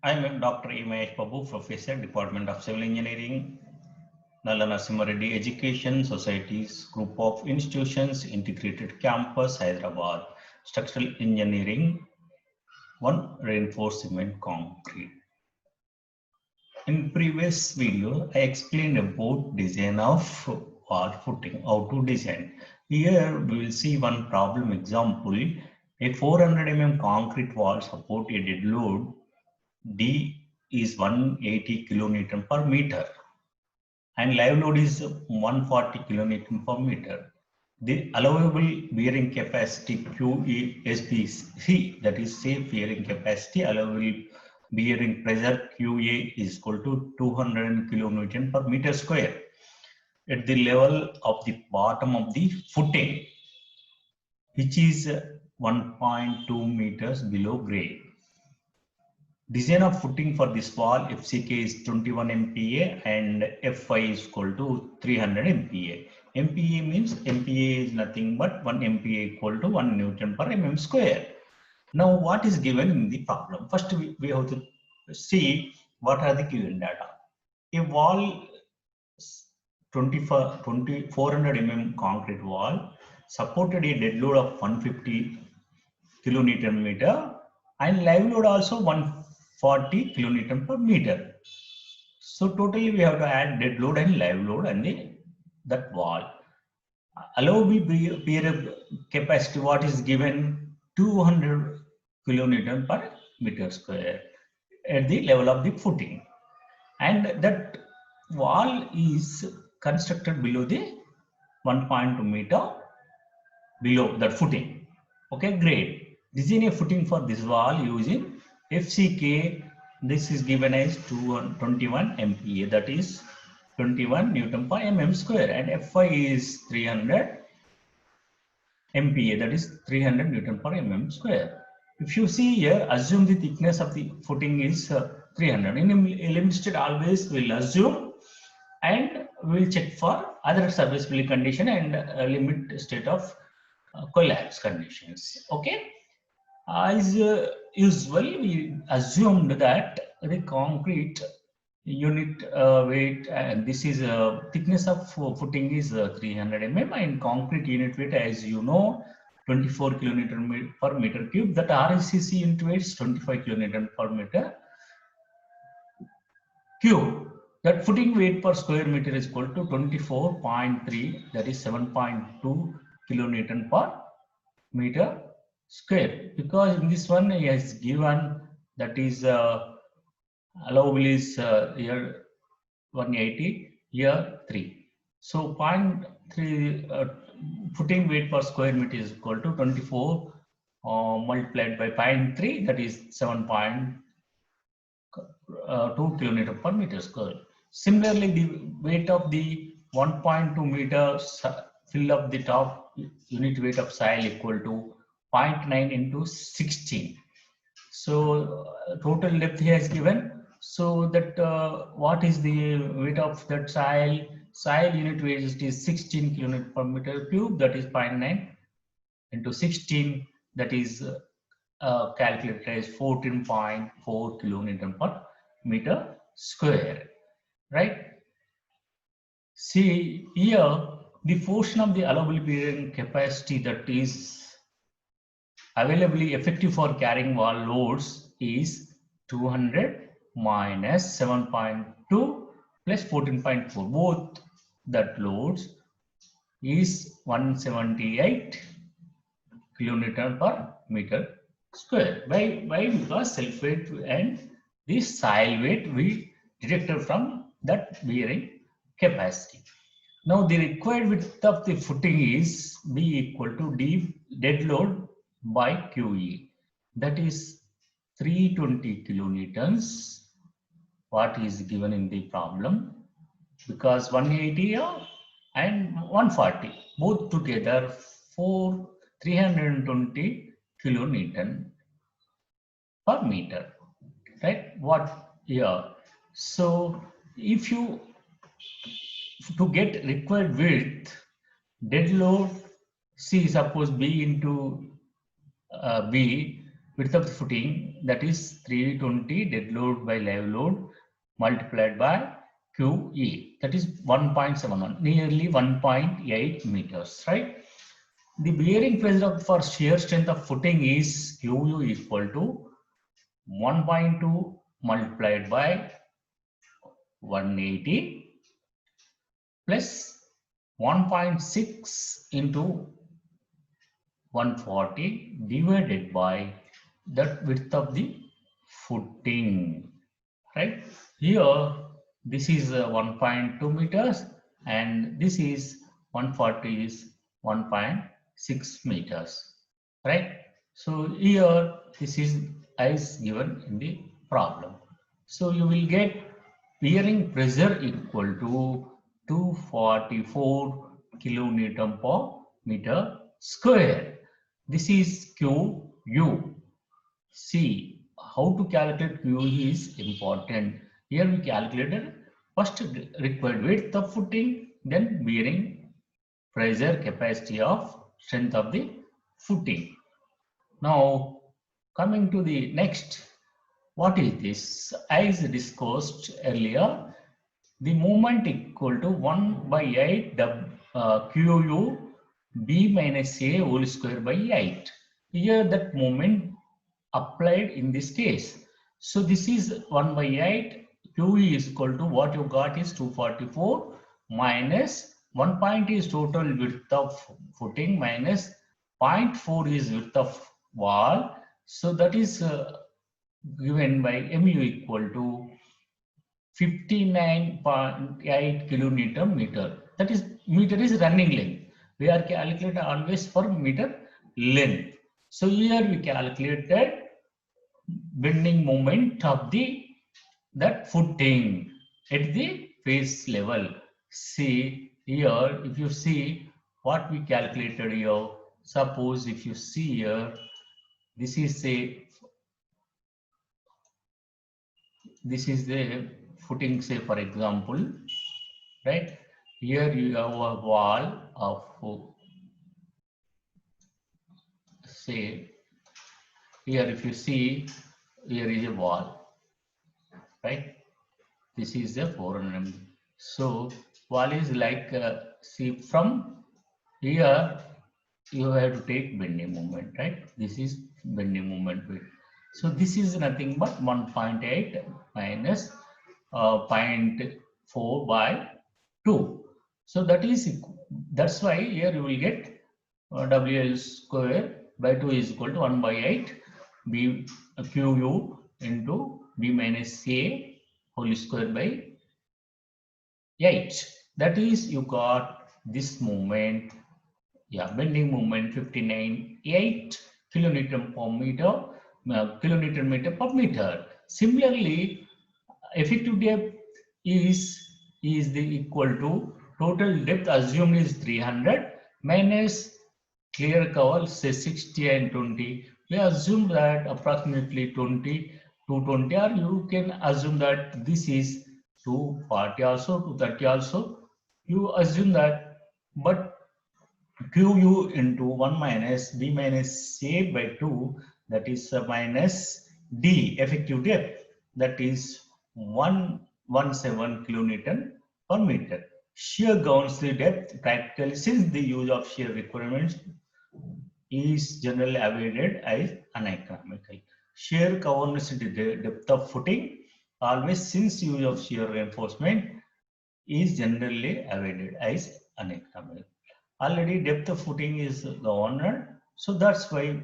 I am Dr. E. Mahesh Babu, Professor, Department of Civil Engineering, Nalla Narasimha Reddy Education Society's Group of Institutions, Integrated Campus, Hyderabad, Structural Engineering, 1 Reinforced Cement Concrete. In previous video, I explained about design of wall footing, how to design. Here we will see one problem example. A 400 mm concrete wall support a dead load D is 180 kilonewton per meter and live load is 140 kilonewton per meter. The allowable bearing capacity QASB, that is safe bearing capacity, allowable bearing pressure QA is equal to 200 kilonewton per meter square at the level of the bottom of the footing, which is 1.2 meters below grade. Design of footing for this wall, FCK is 21 MPa and Fy is equal to 300 MPa. MPa means MPa is nothing but 1 MPa equal to 1 Newton per mm square. Now what is given in the problem? First we have to see what are the given data. A wall 400 mm concrete wall supported a dead load of 150 kilonewton meter and live load also 140 kilonewton per meter. So totally we have to add dead load and live load and that wall. Allowable bearing capacity, what is given? 200 kilonewton per meter square at the level of the footing. And that wall is constructed below the 1.2 meter below that footing. Okay, great. Design a footing for this wall using FCK. This is given as 21 MPa, that is 21 Newton per mm square, and Fy is 300 MPa, that is 300 Newton per mm square. If you see here, assume the thickness of the footing is 300. In limit state, always we'll assume and we'll check for other serviceability condition and limit state of collapse conditions. Okay. As usual, we assumed that the concrete unit weight, and this is thickness of footing is 300 mm, and concrete unit weight, as you know, 24 kilonewton per meter cube. That RCC unit weight is 25 kilonewton per meter cube. That footing weight per square meter is equal to 24.3, that is 7.2 kilonewton per meter square, because in this one he has given that is allowable is here 180, here 3. So 0.3 footing weight per square meter is equal to 24 multiplied by 0.3, that is 7.2 kilonewton per meter square. Similarly, the weight of the 1.2 meters fill up the top unit weight of soil equal to 0.9 into 16. So total depth he has given. So that what is the weight of that soil? Soil unit weight is 16 kilonewton per meter cube. That is 0.9 into 16. That is calculated as 14.4 kilonewton per meter square. Right? See here, the portion of the allowable bearing capacity that is availably effective for carrying wall loads is 200 minus 7.2 plus 14.4. Both that loads is 178 kilonewton per meter square. Why? Because self weight and the soil weight we deducted from that bearing capacity. Now the required width of the footing is B equal to D dead load by QE, that is 320 kilonewtons, what is given in the problem, because 180 and 140 both together for 320 kilonewton per meter, right? What here? So if you to get required width, dead load, see suppose B into B, width of the footing, that is 320 dead load by live load multiplied by QE, that is 1.71, nearly 1.8 meters, right? The bearing pressure for shear strength of footing is QU equal to 1.2 multiplied by 180 plus 1.6 into 140 divided by the width of the footing, right? Here, this is 1.2 meters and this is 140 is 1.6 meters, right? So here, this is as given in the problem. So you will get bearing pressure equal to 244 kilonewton per meter square. This is QU. See, how to calculate QE is important. Here we calculated first required width of footing, then bearing pressure capacity of strength of the footing. Now coming to the next, what is this? As discussed earlier, the moment equal to 1 by 8 QU B minus A whole square by 8. Here that moment applied in this case. So this is 1 by 8. QE is equal to what you got is 244 minus 1 point is total width of footing minus 0.4 is width of wall. So that is given by mu equal to 59.8 kilonewton meter. That is meter is running length. We are calculating always for meter length. So here we calculated bending moment of that footing at the face level. See here, if you see what we calculated here, suppose if you see here, this is the footing, say for example, right? Here you have a wall of, say, here if you see, here is a wall, right? This is the 400 mm. So wall is like, see from here, you have to take bending moment, right? This is bending moment width. So this is nothing but 1.8 minus 0.4 by 2. So that's why here you will get WL square by 2 is equal to 1 by 8 B QU into B minus A whole square by 8. That is, you got this moment, yeah, bending moment 59.8 kilonewton per meter, kilonewton meter per meter. Similarly, effective depth is the equal to total depth assumed is 300 minus clear cover, say 60 and 20. We assume that approximately 20 to 20, or you can assume that this is 240 also, 230 also. You assume that, but QU into 1 minus B minus A by 2, that is minus D effective depth, that is 117 kilonewton per meter. Shear governs the depth practically, since the use of shear requirements is generally avoided as uneconomical. Shear governs the depth of footing always, since use of shear reinforcement is generally avoided as uneconomical. Already depth of footing is governed, so that's why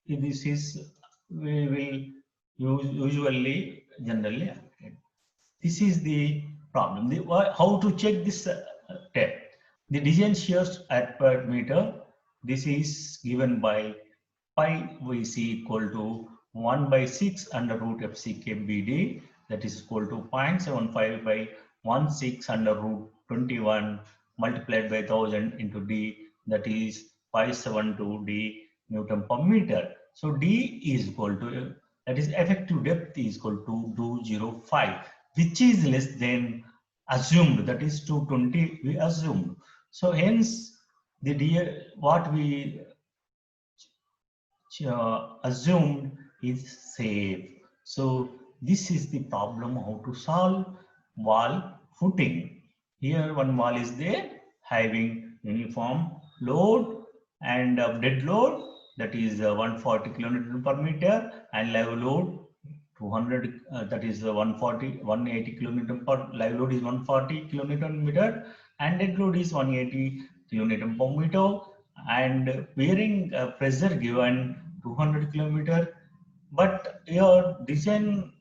this is, we will usually generally avoid. This is the problem. How to check this depth? The design shears at per meter, this is given by pi VC equal to 1 by 6 under root FCK BD, that is equal to 0.75 by 1/6 under root 21 multiplied by 1000 into D, that is 572 D Newton per meter. So D is equal to, that is effective depth is equal to 205, which is less than assumed, that is 220 we assumed. So hence the D, what we assumed is safe. So this is the problem how to solve wall footing. Here one wall is there having uniform load and dead load, that is 140 kN per meter, and live load 200, that is 180 kN per, live load is 140 kN meter, and dead load is 180 kN per meter, and bearing pressure given 200 kN. But your design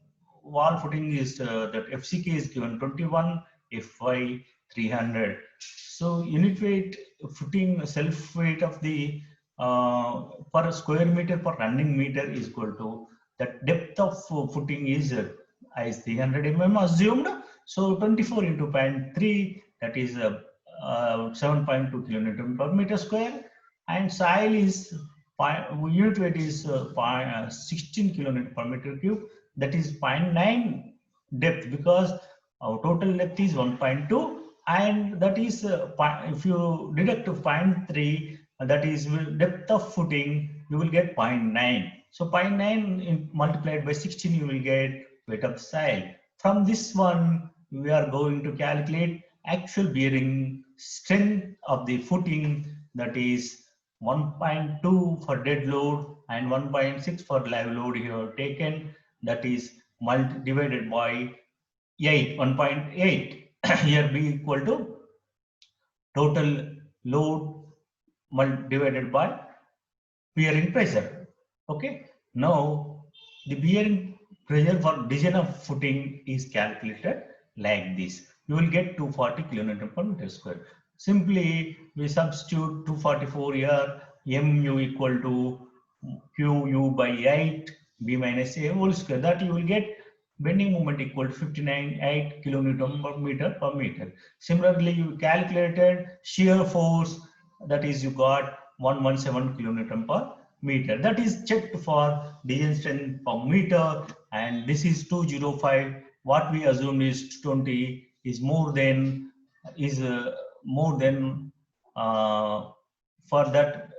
wall footing is that FCK is given 21, FY 300. So unit weight footing, self weight of the per square meter per running meter is equal to that depth of footing is 300 mm assumed. So 24 into 0.3, that is 7.2 kN per meter square, and soil is unit weight is 16 kN per meter cube, that is 0.9 depth, because our total depth is 1.2, and that is if you deduct 0.3, that is depth of footing, you will get 0.9. So 0.9 multiplied by 16, you will get weight of soil. From this one, we are going to calculate actual bearing strength of the footing, that is 1.2 for dead load and 1.6 for live load here taken, that is divided by 8, 1.8. Here be equal to total load divided by bearing pressure. Okay. Now the bearing pressure for design of footing is calculated like this. You will get 240 kN per meter square. Simply we substitute 244 here, mu equal to qu by 8 b minus a whole square, that you will get bending moment equal to 59.8 kN per meter per meter. Similarly, you calculated shear force, that is you got 117 kN per meter. That is checked for design strength per meter, and this is 205. What we assumed is 20 is more than for that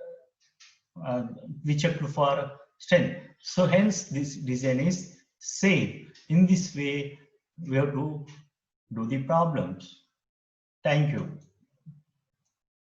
we checked for strength. So hence this design is safe. In this way, we have to do the problems. Thank you.